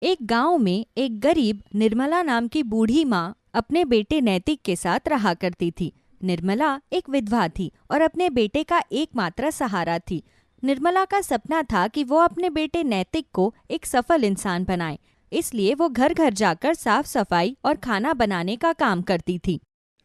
एक गांव में एक गरीब निर्मला नाम की बूढ़ी माँ अपने बेटे नैतिक के साथ रहा करती थी। निर्मला एक विधवा थी और अपने बेटे का एकमात्र सहारा थी। निर्मला का सपना था कि वो अपने बेटे नैतिक को एक सफल इंसान बनाए, इसलिए वो घर घर जाकर साफ सफाई और खाना बनाने का काम करती थी।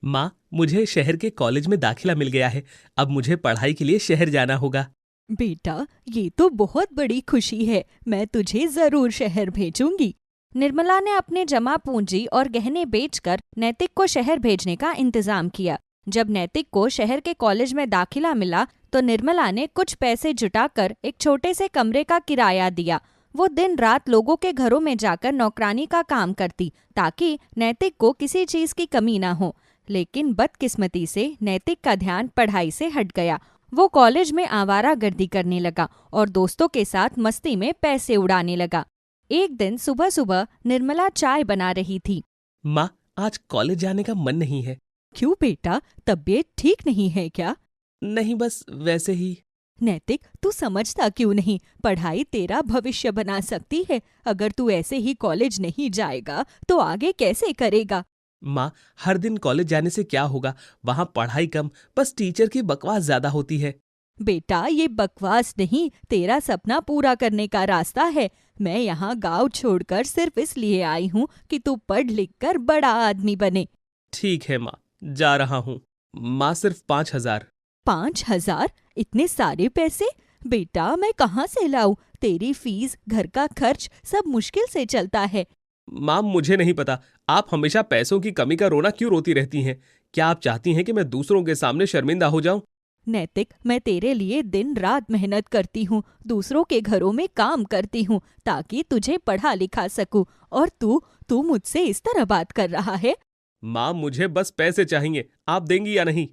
माँ, मुझे शहर के कॉलेज में दाखिला मिल गया है। अब मुझे पढ़ाई के लिए शहर जाना होगा। बेटा, ये तो बहुत बड़ी खुशी है। मैं तुझे जरूर शहर भेजूंगी। निर्मला ने अपने जमा पूंजी और गहने बेचकर नैतिक को शहर भेजने का इंतजाम किया। जब नैतिक को शहर के कॉलेज में दाखिला मिला तो निर्मला ने कुछ पैसे जुटाकर एक छोटे से कमरे का किराया दिया। वो दिन रात लोगों के घरों में जाकर नौकरानी का काम करती ताकि नैतिक को किसी चीज की कमी ना हो। लेकिन बदकिस्मती से नैतिक का ध्यान पढ़ाई से हट गया। वो कॉलेज में आवारागर्दी करने लगा और दोस्तों के साथ मस्ती में पैसे उड़ाने लगा। एक दिन सुबह सुबह निर्मला चाय बना रही थी। माँ, आज कॉलेज जाने का मन नहीं है। क्यों बेटा, तबीयत ठीक नहीं है क्या? नहीं, बस वैसे ही। नैतिक, तू समझता क्यों नहीं? पढ़ाई तेरा भविष्य बना सकती है। अगर तू ऐसे ही कॉलेज नहीं जाएगा तो आगे कैसे करेगा? माँ, हर दिन कॉलेज जाने से क्या होगा? वहाँ पढ़ाई कम, बस टीचर की बकवास ज्यादा होती है। बेटा, ये बकवास नहीं, तेरा सपना पूरा करने का रास्ता है। मैं यहाँ गांव छोड़कर सिर्फ इसलिए आई हूँ कि तू पढ़ लिख कर बड़ा आदमी बने। ठीक है माँ, जा रहा हूँ। माँ, सिर्फ 5,000। 5,000? इतने सारे पैसे? बेटा, मैं कहाँ से लाऊं? तेरी फीस, घर का खर्च सब मुश्किल से चलता है। माँ, मुझे नहीं पता आप हमेशा पैसों की कमी का रोना क्यों रोती रहती हैं। क्या आप चाहती हैं कि मैं दूसरों के सामने शर्मिंदा हो जाऊं? नैतिक, मैं तेरे लिए दिन रात मेहनत करती हूँ, दूसरों के घरों में काम करती हूँ ताकि तुझे पढ़ा लिखा सकूं, और तू तू मुझसे इस तरह बात कर रहा है? माँ, मुझे बस पैसे चाहिए, आप देंगी या नहीं?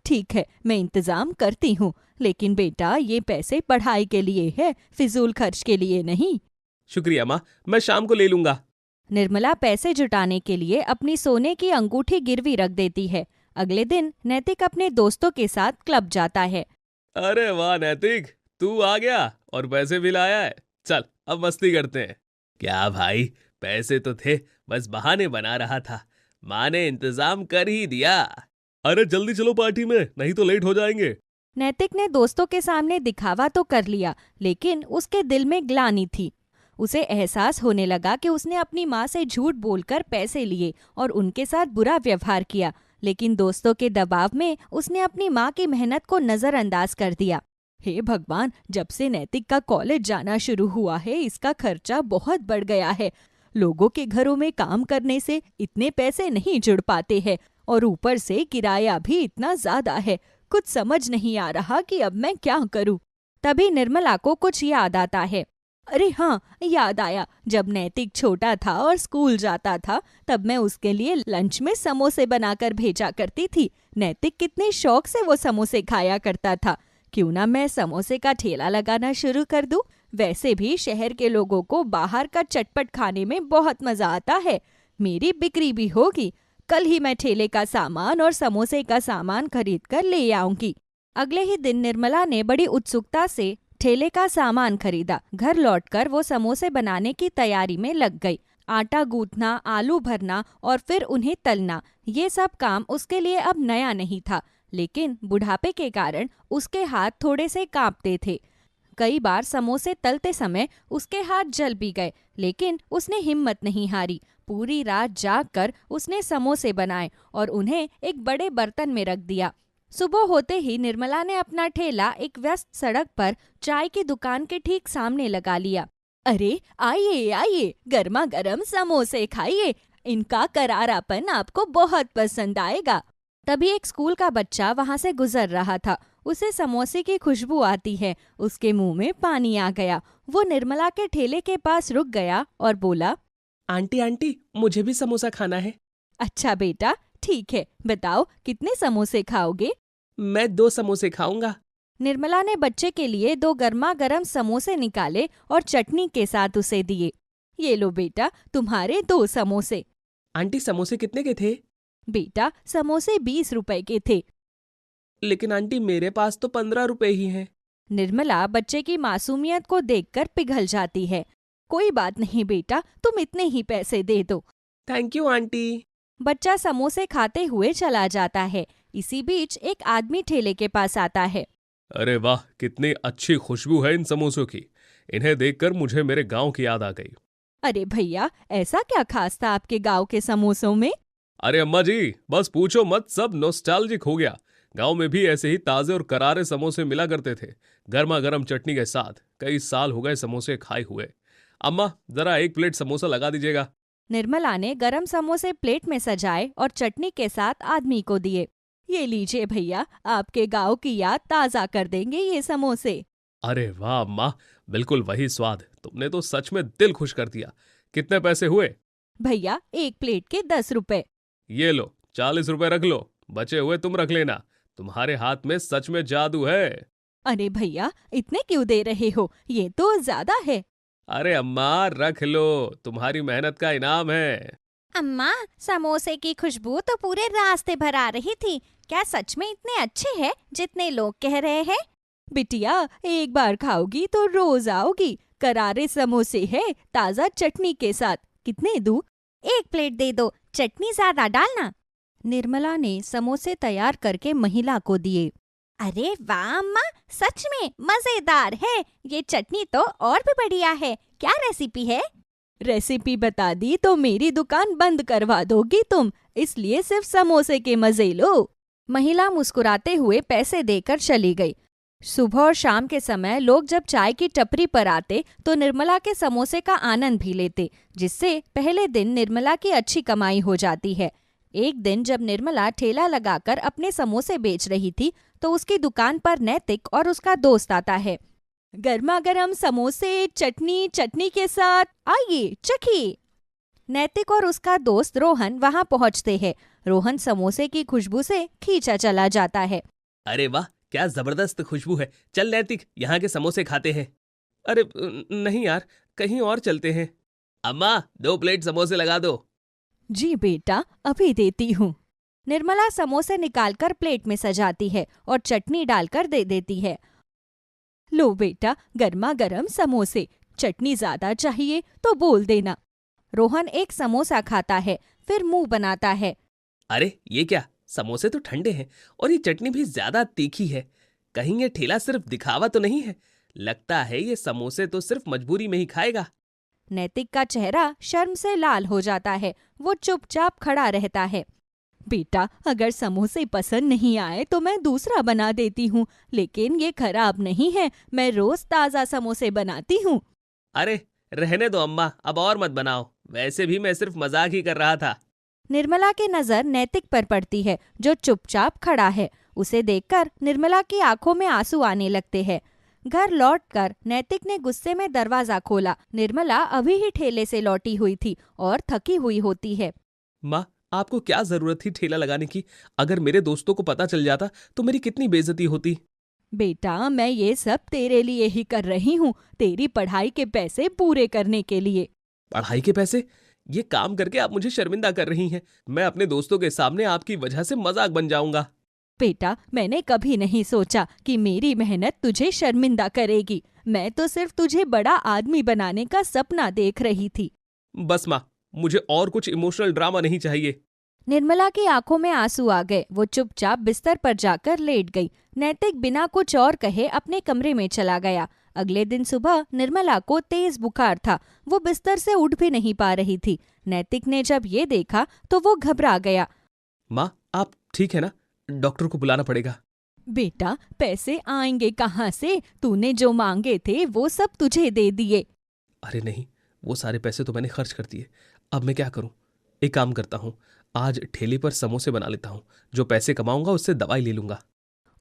ठीक है, मैं इंतजाम करती हूँ, लेकिन बेटा ये पैसे पढ़ाई के लिए है, फिजूल खर्च के लिए नहीं। शुक्रिया माँ, मैं शाम को ले लूंगा। निर्मला पैसे जुटाने के लिए अपनी सोने की अंगूठी गिरवी रख देती है। अगले दिन नैतिक अपने दोस्तों के साथ क्लब जाता है। अरे वाह नैतिक, तू आ गया और पैसे भी लाया है। चल, अब मस्ती करते हैं। क्या भाई, पैसे तो थे, बस बहाने बना रहा था। माँ ने इंतजाम कर ही दिया। अरे जल्दी चलो पार्टी में, नहीं तो लेट हो जाएंगे। नैतिक ने दोस्तों के सामने दिखावा तो कर लिया, लेकिन उसके दिल में ग्लानि थी। उसे एहसास होने लगा कि उसने अपनी माँ से झूठ बोलकर पैसे लिए और उनके साथ बुरा व्यवहार किया, लेकिन दोस्तों के दबाव में उसने अपनी माँ की मेहनत को नजरअंदाज कर दिया। हे भगवान, जब से नैतिक का कॉलेज जाना शुरू हुआ है, इसका खर्चा बहुत बढ़ गया है। लोगों के घरों में काम करने से इतने पैसे नहीं जुड़ पाते हैं और ऊपर से किराया भी इतना ज्यादा है। कुछ समझ नहीं आ रहा कि अब मैं क्या करूं। तभी निर्मला को कुछ याद आता है। अरे हाँ, याद आया, जब नैतिक छोटा था और स्कूल जाता था तब मैं उसके लिए लंच में समोसे बनाकर भेजा करती थी। नैतिक कितने शौक से वो समोसे खाया करता था। क्यों ना मैं समोसे का ठेला लगाना शुरू कर दूं? वैसे भी शहर के लोगों को बाहर का चटपट खाने में बहुत मजा आता है। मेरी बिक्री भी होगी। कल ही मैं ठेले का सामान और समोसे का सामान खरीद कर ले आऊंगी। अगले ही दिन निर्मला ने बड़ी उत्सुकता से ठेले का सामान खरीदा। घर लौटकर वो समोसे बनाने की तैयारी में लग गई। आटा गूंथना, आलू भरना और फिर उन्हें तलना, ये सब काम उसके लिए अब नया नहीं था। लेकिन बुढ़ापे के कारण उसके हाथ थोड़े से कांपते थे। कई बार समोसे तलते समय उसके हाथ जल भी गए, लेकिन उसने हिम्मत नहीं हारी। पूरी रात जागकर उसने समोसे बनाए और उन्हें एक बड़े बर्तन में रख दिया। सुबह होते ही निर्मला ने अपना ठेला एक व्यस्त सड़क पर चाय की दुकान के ठीक सामने लगा लिया। अरे आइए आइए, गर्मा गर्म समोसे खाइए, इनका करारापन आपको बहुत पसंद आएगा। तभी एक स्कूल का बच्चा वहां से गुजर रहा था। उसे समोसे की खुशबू आती है, उसके मुंह में पानी आ गया। वो निर्मला के ठेले के पास रुक गया और बोला, आंटी आंटी, मुझे भी समोसा खाना है। अच्छा बेटा, ठीक है, बताओ कितने समोसे खाओगे? मैं 2 समोसे खाऊंगा। निर्मला ने बच्चे के लिए 2 गर्मा गर्म समोसे निकाले और चटनी के साथ उसे दिए। ये लो बेटा, तुम्हारे 2 समोसे। आंटी, समोसे कितने के थे? बेटा, समोसे 20 रुपए के थे। लेकिन आंटी, मेरे पास तो 15 रुपए ही हैं। निर्मला बच्चे की मासूमियत को देखकर पिघल जाती है। कोई बात नहीं बेटा, तुम इतने ही पैसे दे दो। Thank you aunty. बच्चा समोसे खाते हुए चला जाता है। इसी बीच एक आदमी ठेले के पास आता है। अरे वाह, कितनी अच्छी खुशबू है इन समोसों की। इन्हें देखकर मुझे मेरे गांव की याद आ गई। अरे भैया, ऐसा क्या खास था आपके गांव के समोसों में? अरे अम्मा जी, बस पूछो मत, सब नॉस्टैल्जिक हो गया। गांव में भी ऐसे ही ताजे और करारे समोसे मिला करते थे, गर्मा गर्म चटनी के साथ। कई साल हो गए समोसे खाए हुए। अम्मा, जरा एक प्लेट समोसा लगा दीजिएगा। निर्मला ने गरम समोसे प्लेट में सजाए और चटनी के साथ आदमी को दिए। ये लीजिए भैया, आपके गांव की याद ताजा कर देंगे ये समोसे। अरे वाह अम्मा, बिल्कुल वही स्वाद। तुमने तो सच में दिल खुश कर दिया। कितने पैसे हुए? भैया, एक प्लेट के 10 रुपए। ये लो, 40 रुपए रख लो, बचे हुए तुम रख लेना। तुम्हारे हाथ में सच में जादू है। अरे भैया, इतने क्यों दे रहे हो? ये तो ज्यादा है। अरे अम्मा रख लो, तुम्हारी मेहनत का इनाम है। अम्मा, समोसे की खुशबू तो पूरे रास्ते भर आ रही थी। क्या सच में इतने अच्छे हैं जितने लोग कह रहे हैं? बिटिया, एक बार खाओगी तो रोज आओगी। करारे समोसे है, ताजा चटनी के साथ। कितने दूं? एक प्लेट दे दो, चटनी ज्यादा डालना। निर्मला ने समोसे तैयार करके महिला को दिए। अरे वाह अम्मा, सच में मजेदार है। ये चटनी तो और भी बढ़िया है। क्या रेसिपी है? रेसिपी बता दी तो मेरी दुकान बंद करवा दोगी तुम, इसलिए सिर्फ समोसे के मजे लो। महिला मुस्कुराते हुए पैसे देकर चली गई। सुबह और शाम के समय लोग जब चाय की टपरी पर आते तो निर्मला के समोसे का आनंद भी लेते, जिससे पहले दिन निर्मला की अच्छी कमाई हो जाती है। एक दिन जब निर्मला ठेला लगाकर अपने समोसे बेच रही थी तो उसकी दुकान पर नैतिक और उसका दोस्त आता है। गर्मा गर्म समोसे, चटनी के साथ, आइए चखिए। नैतिक और उसका दोस्त रोहन वहां पहुंचते हैं। रोहन समोसे की खुशबू से खींचा चला जाता है। अरे वाह, क्या जबरदस्त खुशबू है। चल नैतिक, यहाँ के समोसे खाते हैं। अरे नहीं यार, कहीं और चलते हैं। अम्मा, 2 प्लेट समोसे लगा दो। जी बेटा, अभी देती हूँ। निर्मला समोसे निकालकर प्लेट में सजाती है और चटनी डालकर दे देती है। लो बेटा, गर्मा गर्म समोसे। चटनी ज्यादा चाहिए तो बोल देना। रोहन एक समोसा खाता है, फिर मुंह बनाता है। अरे ये क्या, समोसे तो ठंडे हैं और ये चटनी भी ज्यादा तीखी है। कहीं ये ठेला सिर्फ दिखावा तो नहीं है? लगता है ये समोसे तो सिर्फ मजबूरी में ही खाएगा। नैतिक का चेहरा शर्म से लाल हो जाता है। वो चुपचाप खड़ा रहता है। बेटा, अगर समोसे पसंद नहीं आए तो मैं दूसरा बना देती हूँ, लेकिन ये खराब नहीं है। मैं रोज ताजा समोसे बनाती हूँ। अरे रहने दो अम्मा, अब और मत बनाओ। वैसे भी मैं सिर्फ मजाक ही कर रहा था। निर्मला की नजर नैतिक पर पड़ती है, जो चुपचाप खड़ा है। उसे देखकर निर्मला की आंखों में आंसू आने लगते हैं। घर लौटकर नैतिक ने गुस्से में दरवाजा खोला। निर्मला अभी ही ठेले से लौटी हुई थी और थकी हुई होती है। माँ, आपको क्या जरूरत थी ठेला लगाने की? अगर मेरे दोस्तों को पता चल जाता तो मेरी कितनी बेइज्जती होती। बेटा, मैं ये सब तेरे लिए ही कर रही हूँ, तेरी पढ़ाई के पैसे पूरे करने के लिए। पढ़ाई के पैसे? ये काम करके आप मुझे शर्मिंदा कर रही हैं। मैं अपने दोस्तों के सामने आपकी वजह से मजाक बन जाऊंगा। बेटा, मैंने कभी नहीं सोचा कि मेरी मेहनत तुझे शर्मिंदा करेगी। मैं तो सिर्फ तुझे बड़ा आदमी बनाने का सपना देख रही थी। बस माँ, मुझे और कुछ इमोशनल ड्रामा नहीं चाहिए। निर्मला की आंखों में आंसू आ गए। वो चुपचाप बिस्तर पर जाकर लेट गई। नैतिक बिना कुछ और कहे अपने कमरे में चला गया। अगले दिन सुबह निर्मला को तेज बुखार था। वो बिस्तर से उठ भी नहीं पा रही थी। नैतिक ने जब ये देखा तो वो घबरा गया। माँ, आप ठीक है ना? डॉक्टर को बुलाना पड़ेगा। बेटा, पैसे आएंगे कहाँ से? तूने जो मांगे थे वो सब तुझे दे दिए। अरे नहीं, वो सारे पैसे तो मैंने खर्च कर दिए। अब मैं क्या करूं? एक काम करता हूं, आज ठेले पर समोसे बना लेता हूं। जो पैसे कमाऊंगा उससे दवाई ले लूंगा।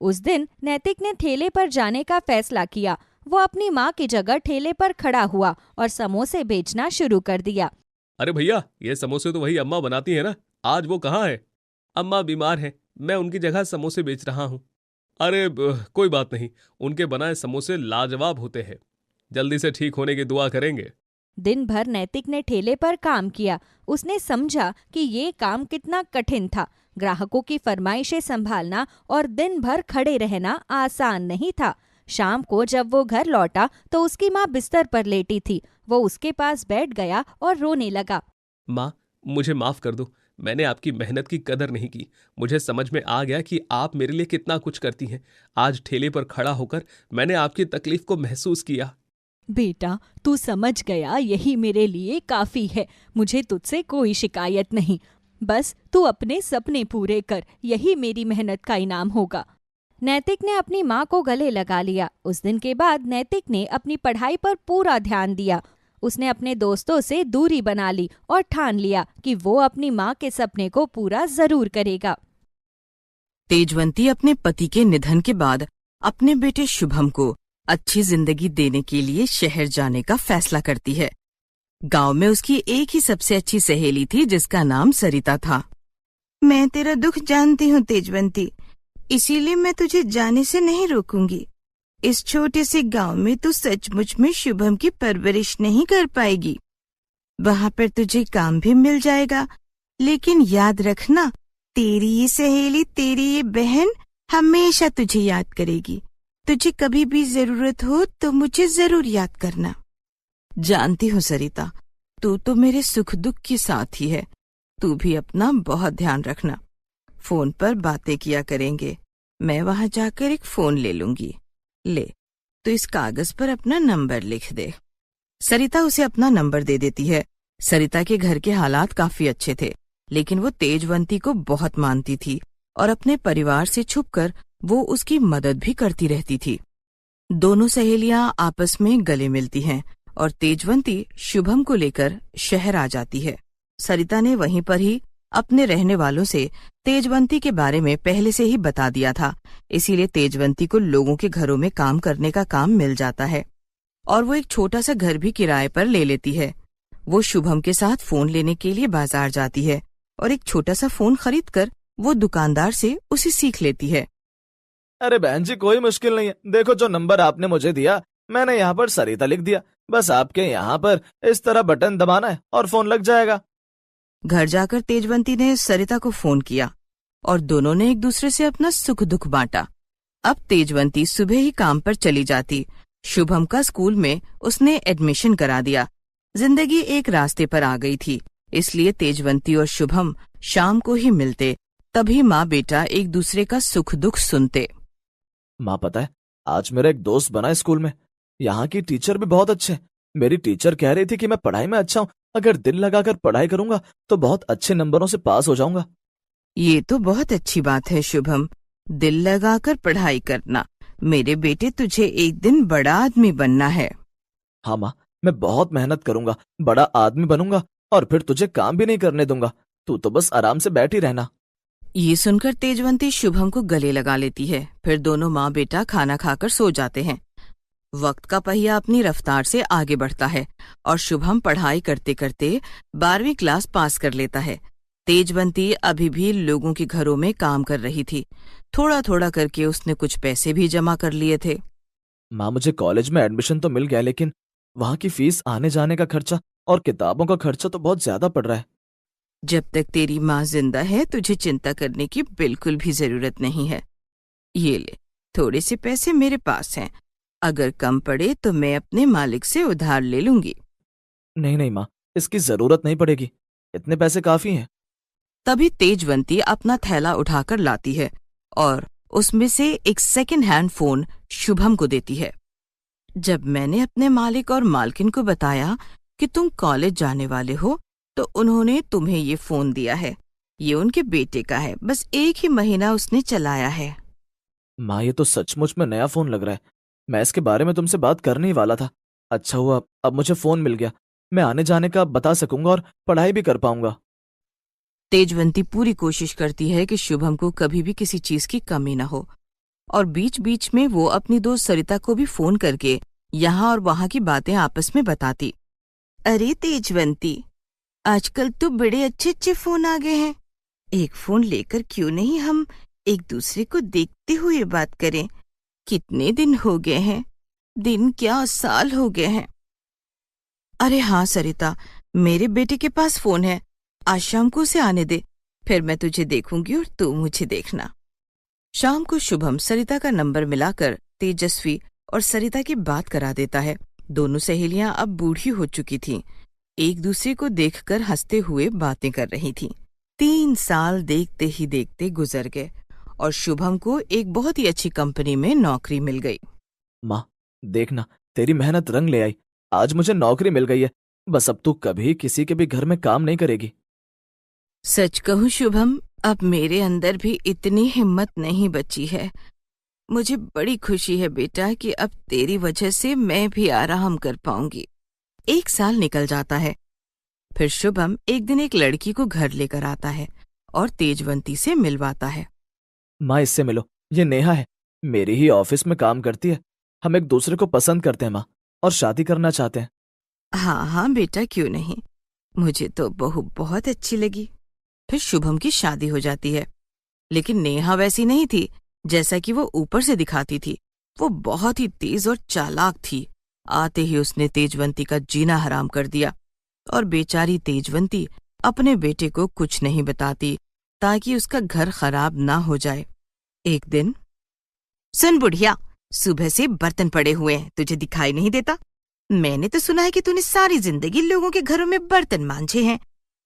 उस दिन नैतिक ने ठेले पर जाने का फैसला किया। वो अपनी माँ की जगह ठेले पर खड़ा हुआ और समोसे बेचना शुरू कर दिया। अरे भैया, ये समोसे तो वही अम्मा बनाती है ना? आज वो कहाँ है? अम्मा बीमार है, मैं उनकी जगह समोसे बेच रहा हूँ। अरे कोई बात नहीं, उनके बनाए समोसे लाजवाब होते हैं। जल्दी से ठीक होने की दुआ करेंगे। दिन भर नैतिक ने ठेले पर काम किया। उसने समझा कि ये काम कितना कठिन था। ग्राहकों की फरमाइशें संभालना और दिन भर खड़े रहना आसान नहीं था। शाम को जब वो घर लौटा तो उसकी माँ बिस्तर पर लेटी थी। वो उसके पास बैठ गया और रोने लगा। माँ, मुझे माफ कर दो। मैंने आपकी मेहनत की कदर नहीं की। मुझे समझ में आ गया कि आप मेरे लिए कितना कुछ करती हैं। आज ठेले पर खड़ा होकर मैंने आपकी तकलीफ को महसूस किया। बेटा, तू समझ गया, यही मेरे लिए काफी है। मुझे तुझसे कोई शिकायत नहीं। बस तू अपने सपने पूरे कर, यही मेरी मेहनत का इनाम होगा। नैतिक ने अपनी माँ को गले लगा लिया। उस दिन के बाद नैतिक ने अपनी पढ़ाई पर पूरा ध्यान दिया। उसने अपने दोस्तों से दूरी बना ली और ठान लिया कि वो अपनी माँ के सपने को पूरा जरूर करेगा। तेजवंती अपने पति के निधन के बाद अपने बेटे शुभम को अच्छी जिंदगी देने के लिए शहर जाने का फैसला करती है। गांव में उसकी एक ही सबसे अच्छी सहेली थी जिसका नाम सरिता था। मैं तेरा दुख जानती हूँ तेजवंती, इसीलिए मैं तुझे जाने से नहीं रोकूंगी। इस छोटे से गांव में तू सचमुच में शुभम की परवरिश नहीं कर पाएगी। वहाँ पर तुझे काम भी मिल जाएगा, लेकिन याद रखना, तेरी ये सहेली, तेरी ये बहन हमेशा तुझे याद करेगी। तुझे कभी भी जरूरत हो तो मुझे जरूर याद करना। जानती हूँ सरिता, तू तो मेरे सुख दुख की साथी है। तू भी अपना बहुत ध्यान रखना। फोन पर बातें किया करेंगे। मैं वहां जाकर एक फोन ले लूंगी। ले, तो इस कागज पर अपना नंबर लिख दे। सरिता उसे अपना नंबर दे देती है। सरिता के घर के हालात काफी अच्छे थे, लेकिन वो तेजवंती को बहुत मानती थी और अपने परिवार से छुपकर वो उसकी मदद भी करती रहती थी। दोनों सहेलियां आपस में गले मिलती हैं और तेजवंती शुभम को लेकर शहर आ जाती है। सरिता ने वहीं पर ही अपने रहने वालों से तेजवंती के बारे में पहले से ही बता दिया था, इसीलिए तेजवंती को लोगों के घरों में काम करने का काम मिल जाता है और वो एक छोटा सा घर भी किराए पर ले लेती है। वो शुभम के साथ फोन लेने के लिए बाजार जाती है और एक छोटा सा फोन खरीदकर वो दुकानदार से उसे सीख लेती है। अरे बहन जी, कोई मुश्किल नहीं है। देखो, जो नंबर आपने मुझे दिया, मैंने यहाँ पर सरिता लिख दिया। बस आपके यहाँ पर इस तरह बटन दबाना है और फोन लग जाएगा। घर जाकर तेजवंती ने सरिता को फोन किया और दोनों ने एक दूसरे से अपना सुख दुख बांटा। अब तेजवंती सुबह ही काम पर चली जाती। शुभम का स्कूल में उसने एडमिशन करा दिया। जिंदगी एक रास्ते पर आ गई थी, इसलिए तेजवंती और शुभम शाम को ही मिलते। तभी माँ बेटा एक दूसरे का सुख दुख सुनते। माँ, पता है, आज मेरा एक दोस्त बना है स्कूल में। यहाँ की टीचर भी बहुत अच्छे हैं। मेरी टीचर कह रही थी कि मैं पढ़ाई में अच्छा हूँ, अगर दिल लगाकर पढ़ाई करूंगा तो बहुत अच्छे नंबरों से पास हो जाऊंगा। ये तो बहुत अच्छी बात है शुभम, दिल लगाकर पढ़ाई करना। मेरे बेटे, तुझे एक दिन बड़ा आदमी बनना है। हाँ माँ, मैं बहुत मेहनत करूंगा, बड़ा आदमी बनूंगा और फिर तुझे काम भी नहीं करने दूंगा। तू तो बस आराम से बैठी रहना। ये सुनकर तेजवंती शुभम को गले लगा लेती है। फिर दोनों माँ बेटा खाना खाकर सो जाते हैं। वक्त का पहिया अपनी रफ्तार से आगे बढ़ता है और शुभम पढ़ाई करते करते 12वीं क्लास पास कर लेता है। तेजवंती अभी भी लोगों के घरों में काम कर रही थी। थोड़ा थोड़ा करके उसने कुछ पैसे भी जमा कर लिए थे। माँ, मुझे कॉलेज में एडमिशन तो मिल गया, लेकिन वहाँ की फीस, आने जाने का खर्चा और किताबों का खर्चा तो बहुत ज्यादा पड़ रहा है। जब तक तेरी माँ जिंदा है तुझे चिंता करने की बिल्कुल भी जरूरत नहीं है। ये ले, थोड़े से पैसे मेरे पास हैं। अगर कम पड़े तो मैं अपने मालिक से उधार ले लूंगी। नहीं नहीं माँ, इसकी जरूरत नहीं पड़ेगी, इतने पैसे काफी हैं। तभी तेजवंती अपना थैला उठाकर लाती है और उसमें से एक सेकंड हैंड फोन शुभम को देती है। जब मैंने अपने मालिक और मालकिन को बताया कि तुम कॉलेज जाने वाले हो, तो उन्होंने तुम्हें ये फोन दिया है। ये उनके बेटे का है, बस 1 ही महीना उसने चलाया है। माँ, ये तो सचमुच में नया फोन लग रहा है। मैं इसके बारे में तुमसे बात करने ही वाला था। अच्छा हुआ अब मुझे फोन मिल गया। मैं आने जाने का बता सकूंगा और पढ़ाई भी कर पाऊंगा। तेजवंती पूरी कोशिश करती है कि शुभम को कभी भी किसी चीज की कमी न हो और बीच बीच में वो अपनी दोस्त सरिता को भी फोन करके यहाँ और वहाँ की बातें आपस में बताती। अरे तेजवंती, आजकल तो बड़े अच्छे अच्छे फोन आ गए हैं। एक फोन लेकर क्यों नहीं हम एक दूसरे को देखते हुए बात करें। कितने दिन हो गए हैं, दिन क्या साल हो गए हैं। अरे हाँ सरिता, मेरे बेटे के पास फोन है। आज शाम को उसे आने दे, फिर मैं तुझे देखूंगी और तू मुझे देखना। शाम को शुभम सरिता का नंबर मिलाकर तेजस्वी और सरिता की बात करा देता है। दोनों सहेलियां अब बूढ़ी हो चुकी थीं। एक दूसरे को देखकर हंसते हुए बातें कर रही थीं। 3 साल देखते ही देखते गुजर गए और शुभम को एक बहुत ही अच्छी कंपनी में नौकरी मिल गई। माँ, देखना, तेरी मेहनत रंग ले आई। आज मुझे नौकरी मिल गई है। बस अब तू कभी किसी के भी घर में काम नहीं करेगी। सच कहूं शुभम, अब मेरे अंदर भी इतनी हिम्मत नहीं बची है। मुझे बड़ी खुशी है बेटा कि अब तेरी वजह से मैं भी आराम कर पाऊंगी। 1 साल निकल जाता है। फिर शुभम एक दिन एक लड़की को घर लेकर आता है और तेजवंती से मिलवाता है। माँ, इससे मिलो, ये नेहा है, मेरी ही ऑफिस में काम करती है। हम एक दूसरे को पसंद करते हैं माँ, और शादी करना चाहते हैं। हाँ हाँ बेटा, क्यों नहीं, मुझे तो बहू बहुत अच्छी लगी। फिर शुभम की शादी हो जाती है। लेकिन नेहा वैसी नहीं थी जैसा कि वो ऊपर से दिखाती थी। वो बहुत ही तेज और चालाक थी। आते ही उसने तेजवंती का जीना हराम कर दिया और बेचारी तेजवंती अपने बेटे को कुछ नहीं बताती ताकि उसका घर खराब ना हो जाए। एक दिन, सुन बुढ़िया, सुबह से बर्तन पड़े हुए हैं, तुझे दिखाई नहीं देता? मैंने तो सुना है कि तूने सारी जिंदगी लोगों के घरों में बर्तन मांजे हैं,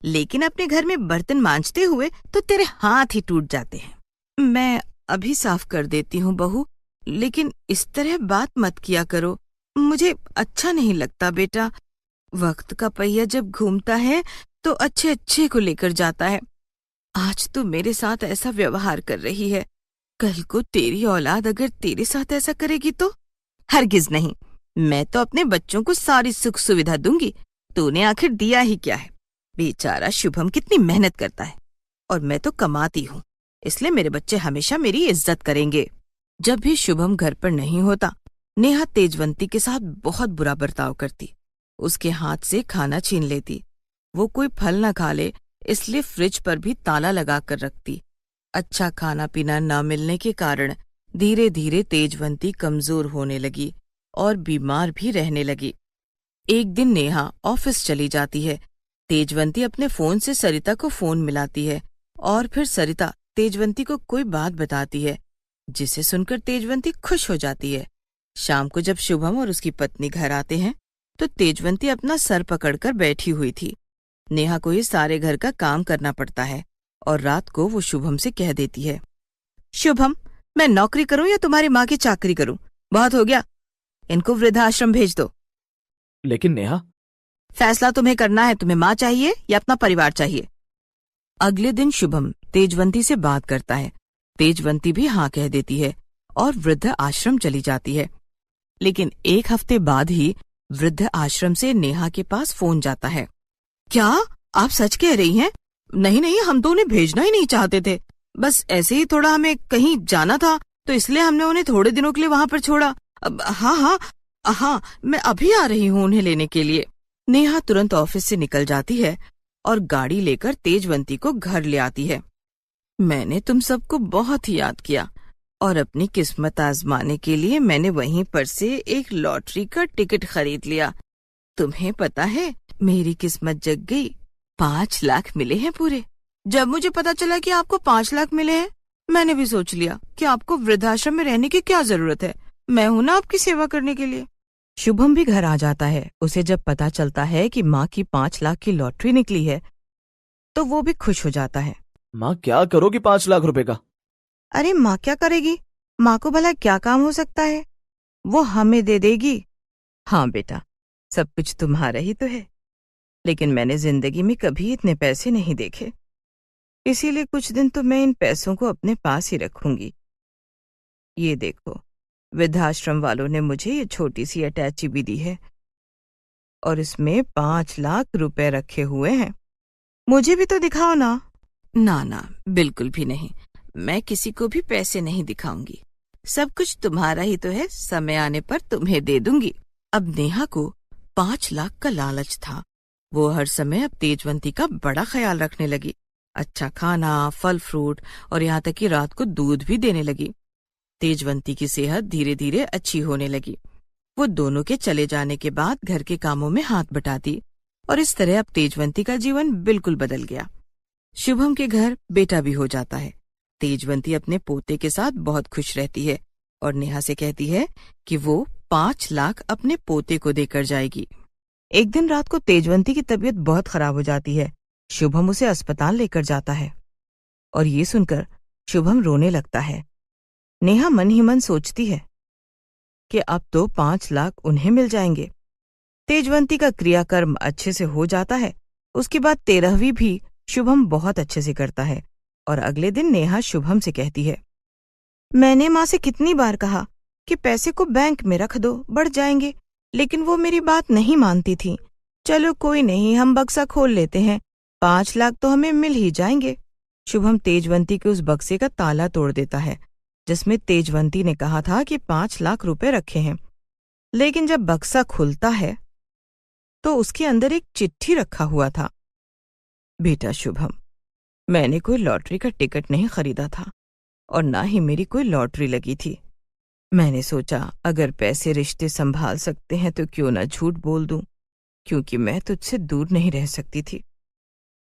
लेकिन अपने घर में बर्तन मांजते हुए तो तेरे हाथ ही टूट जाते हैं। मैं अभी साफ कर देती हूँ बहू, लेकिन इस तरह बात मत किया करो, मुझे अच्छा नहीं लगता बेटा। वक्त का पहिया जब घूमता है तो अच्छे अच्छे को लेकर जाता है। आज तो मेरे साथ ऐसा व्यवहार कर रही है, कल को तेरी औलाद अगर तेरे साथ ऐसा करेगी तो? हरगिज नहीं, मैं तो अपने बच्चों को सारी सुख सुविधा दूंगी। तूने आखिर दिया ही क्या है? बेचारा शुभम कितनी मेहनत करता है और मैं तो कमाती हूँ, इसलिए मेरे बच्चे हमेशा मेरी इज्जत करेंगे। जब भी शुभम घर पर नहीं होता, नेहा तेजवंती के साथ बहुत बुरा बर्ताव करती। उसके हाथ से खाना छीन लेती। वो कोई फल न खा ले इसलिए फ्रिज पर भी ताला लगा कर रखती। अच्छा खाना पीना न मिलने के कारण धीरे धीरे तेजवंती कमजोर होने लगी और बीमार भी रहने लगी। एक दिन नेहा ऑफिस चली जाती है। तेजवंती अपने फोन से सरिता को फोन मिलाती है और फिर सरिता तेजवंती को कोई बात बताती है, जिसे सुनकर तेजवंती खुश हो जाती है। शाम को जब शुभम और उसकी पत्नी घर आते हैं तो तेजवंती अपना सर पकड़कर बैठी हुई थी। नेहा को ही सारे घर का काम करना पड़ता है और रात को वो शुभम से कह देती है, शुभम, मैं नौकरी करूं या तुम्हारी माँ की चाकरी करूं? बहुत हो गया, इनको वृद्धाश्रम भेज दो। लेकिन नेहा, फैसला तुम्हें करना है, तुम्हें माँ चाहिए या अपना परिवार चाहिए? अगले दिन शुभम तेजवंती से बात करता है। तेजवंती भी हाँ कह देती है और वृद्ध आश्रम चली जाती है। लेकिन 1 हफ्ते बाद ही वृद्ध आश्रम से नेहा के पास फोन जाता है। क्या आप सच कह रही हैं? नहीं नहीं, हम तो उन्हें भेजना ही नहीं चाहते थे, बस ऐसे ही थोड़ा हमें कहीं जाना था तो इसलिए हमने उन्हें थोड़े दिनों के लिए वहां पर छोड़ा। हाँ, मैं अभी आ रही हूँ उन्हें लेने के लिए। नेहा तुरंत ऑफिस से निकल जाती है और गाड़ी लेकर तेजवंती को घर ले आती है। मैंने तुम सबको बहुत ही याद किया और अपनी किस्मत आजमाने के लिए मैंने वहीं पर से एक लॉटरी का टिकट खरीद लिया। तुम्हें पता है, मेरी किस्मत जग गई, 5 लाख मिले हैं पूरे। जब मुझे पता चला कि आपको 5 लाख मिले हैं, मैंने भी सोच लिया कि आपको वृद्धाश्रम में रहने की क्या जरूरत है, मैं हूं ना आपकी सेवा करने के लिए। शुभम भी घर आ जाता है। उसे जब पता चलता है कि माँ की 5 लाख की लॉटरी निकली है तो वो भी खुश हो जाता है। माँ क्या करोगी 5 लाख रुपए का? अरे माँ क्या करेगी, माँ को भला क्या काम हो सकता है, वो हमें दे देगी। हाँ बेटा, सब कुछ तुम्हारा ही तो है, लेकिन मैंने जिंदगी में कभी इतने पैसे नहीं देखे, इसीलिए कुछ दिन तो मैं इन पैसों को अपने पास ही रखूंगी। ये देखो, वृद्धाश्रम वालों ने मुझे ये छोटी सी अटैची भी दी है और इसमें 5 लाख रुपए रखे हुए हैं, मुझे भी तो दिखाओ ना। ना, बिल्कुल भी नहीं, मैं किसी को भी पैसे नहीं दिखाऊंगी, सब कुछ तुम्हारा ही तो है, समय आने पर तुम्हें दे दूंगी। अब नेहा को 5 लाख का लालच था। वो हर समय अब तेजवंती का बड़ा ख्याल रखने लगी। अच्छा खाना, फल फ्रूट और यहाँ तक कि रात को दूध भी देने लगी। तेजवंती की सेहत धीरे धीरे अच्छी होने लगी। वो दोनों के चले जाने के बाद घर के कामों में हाथ बटाती और इस तरह अब तेजवंती का जीवन बिल्कुल बदल गया। शुभम के घर बेटा भी हो जाता है। तेजवंती अपने पोते के साथ बहुत खुश रहती है और नेहा से कहती है कि वो 5 लाख अपने पोते को देकर जाएगी। एक दिन रात को तेजवंती की तबीयत बहुत खराब हो जाती है। शुभम उसे अस्पताल लेकर जाता है और ये सुनकर शुभम रोने लगता है। नेहा मन ही मन सोचती है कि अब तो 5 लाख उन्हें मिल जाएंगे। तेजवंती का क्रियाकर्म अच्छे से हो जाता है। उसके बाद 13वीं भी शुभम बहुत अच्छे से करता है और अगले दिन नेहा शुभम से कहती है, मैंने माँ से कितनी बार कहा कि पैसे को बैंक में रख दो, बढ़ जाएंगे, लेकिन वो मेरी बात नहीं मानती थी। चलो कोई नहीं, हम बक्सा खोल लेते हैं, 5 लाख तो हमें मिल ही जाएंगे। शुभम तेजवंती के उस बक्से का ताला तोड़ देता है जिसमें तेजवंती ने कहा था कि 5 लाख रुपए रखे हैं। लेकिन जब बक्सा खुलता है तो उसके अंदर एक चिट्ठी रखा हुआ था। बेटा शुभम, मैंने कोई लॉटरी का टिकट नहीं खरीदा था और ना ही मेरी कोई लॉटरी लगी थी। मैंने सोचा अगर पैसे रिश्ते संभाल सकते हैं तो क्यों ना झूठ बोल दूं, क्योंकि मैं तुझसे दूर नहीं रह सकती थी।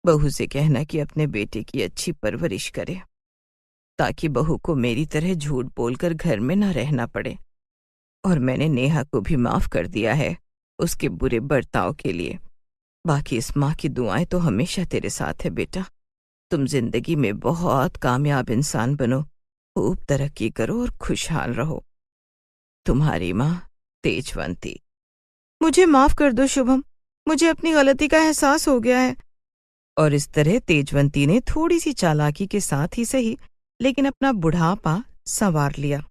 बहू से कहना कि अपने बेटे की अच्छी परवरिश करे ताकि बहू को मेरी तरह झूठ बोलकर घर में न रहना पड़े। और मैंने नेहा को भी माफ कर दिया है उसके बुरे बर्ताव के लिए। बाकी इस माँ की दुआएं तो हमेशा तेरे साथ है बेटा। तुम जिंदगी में बहुत कामयाब इंसान बनो, खूब तरक्की करो और खुशहाल रहो। तुम्हारी माँ तेजवंती। मुझे माफ कर दो शुभम, मुझे अपनी गलती का एहसास हो गया है। और इस तरह तेजवंती ने थोड़ी सी चालाकी के साथ ही सही लेकिन अपना बुढ़ापा संवार लिया।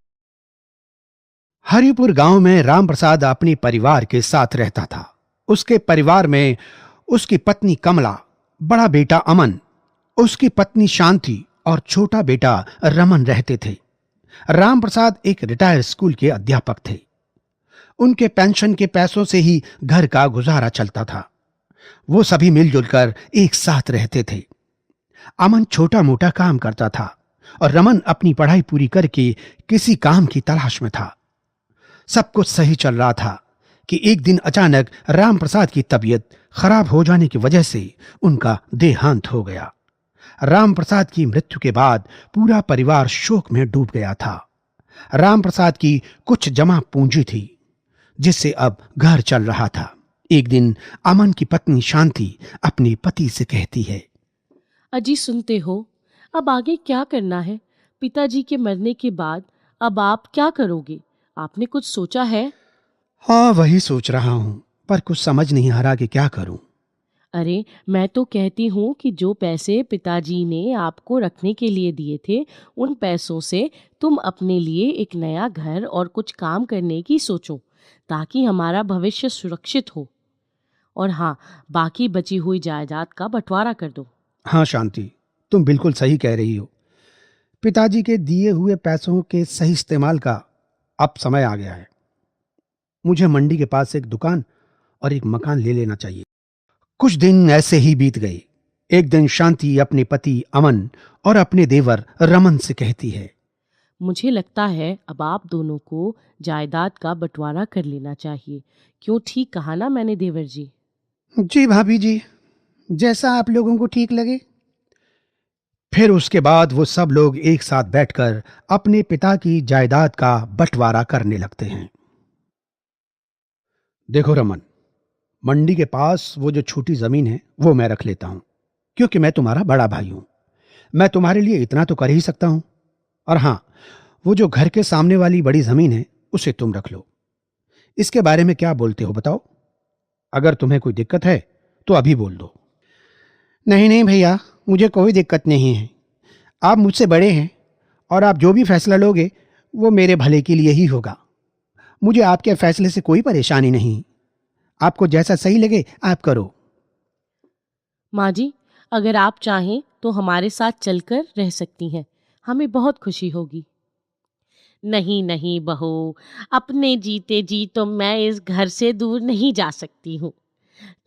हरिपुर गांव में राम प्रसाद अपने परिवार के साथ रहता था। उसके परिवार में उसकी पत्नी कमला, बड़ा बेटा अमन, उसकी पत्नी शांति और छोटा बेटा रमन रहते थे। राम प्रसाद एक रिटायर स्कूल के अध्यापक थे। उनके पेंशन के पैसों से ही घर का गुजारा चलता था। वो सभी मिलजुल कर एक साथ रहते थे। अमन छोटा मोटा काम करता था और रमन अपनी पढ़ाई पूरी करके किसी काम की तलाश में था। सब कुछ सही चल रहा था कि एक दिन अचानक राम प्रसाद की तबीयत खराब हो जाने की वजह से उनका देहांत हो गया। राम प्रसाद की मृत्यु के बाद पूरा परिवार शोक में डूब गया था। राम प्रसाद की कुछ जमा पूंजी थी जिससे अब घर चल रहा था। एक दिन अमन की पत्नी शांति अपने पति से कहती है, अजी सुनते हो, अब आगे क्या करना है? पिताजी के मरने के बाद अब आप क्या करोगे? आपने कुछ सोचा है? हाँ, वही सोच रहा हूं, पर कुछ समझ नहीं आ रहा कि क्या करूं। अरे मैं तो कहती हूँ कि जो पैसे पिताजी ने आपको रखने के लिए दिए थे, उन पैसों से तुम अपने लिए एक नया घर और कुछ काम करने की सोचो ताकि हमारा भविष्य सुरक्षित हो। और हाँ, बाकी बची हुई जायदाद का बंटवारा कर दो। हाँ शांति, तुम बिल्कुल सही कह रही हो। पिताजी के दिए हुए पैसों के सही इस्तेमाल का अब समय आ गया है। मुझे मंडी के पास एक दुकान और एक मकान ले लेना चाहिए। कुछ दिन ऐसे ही बीत गए। एक दिन शांति अपने पति अमन और अपने देवर रमन से कहती है, मुझे लगता है अब आप दोनों को जायदाद का बंटवारा कर लेना चाहिए। क्यों, ठीक कहा ना मैंने देवर जी? जी भाभी जी, जैसा आप लोगों को ठीक लगे। फिर उसके बाद वो सब लोग एक साथ बैठकर अपने पिता की जायदाद का बंटवारा करने लगते हैं। देखो रमन, मंडी के पास वो जो छोटी जमीन है वो मैं रख लेता हूं, क्योंकि मैं तुम्हारा बड़ा भाई हूं। मैं तुम्हारे लिए इतना तो कर ही सकता हूं। और हां, वो जो घर के सामने वाली बड़ी जमीन है उसे तुम रख लो। इसके बारे में क्या बोलते हो बताओ? अगर तुम्हें कोई दिक्कत है तो अभी बोल दो। नहीं नहीं भैया, मुझे कोई दिक्कत नहीं है। आप मुझसे बड़े हैं और आप जो भी फैसला लोगे वो मेरे भले के लिए ही होगा। मुझे आपके फैसले से कोई परेशानी नहीं। आपको जैसा सही लगे आप करो। माँ जी, अगर आप चाहें तो हमारे साथ चलकर रह सकती हैं, हमें बहुत खुशी होगी। नहीं नहीं बहू, अपने जीते जी तो मैं इस घर से दूर नहीं जा सकती हूँ।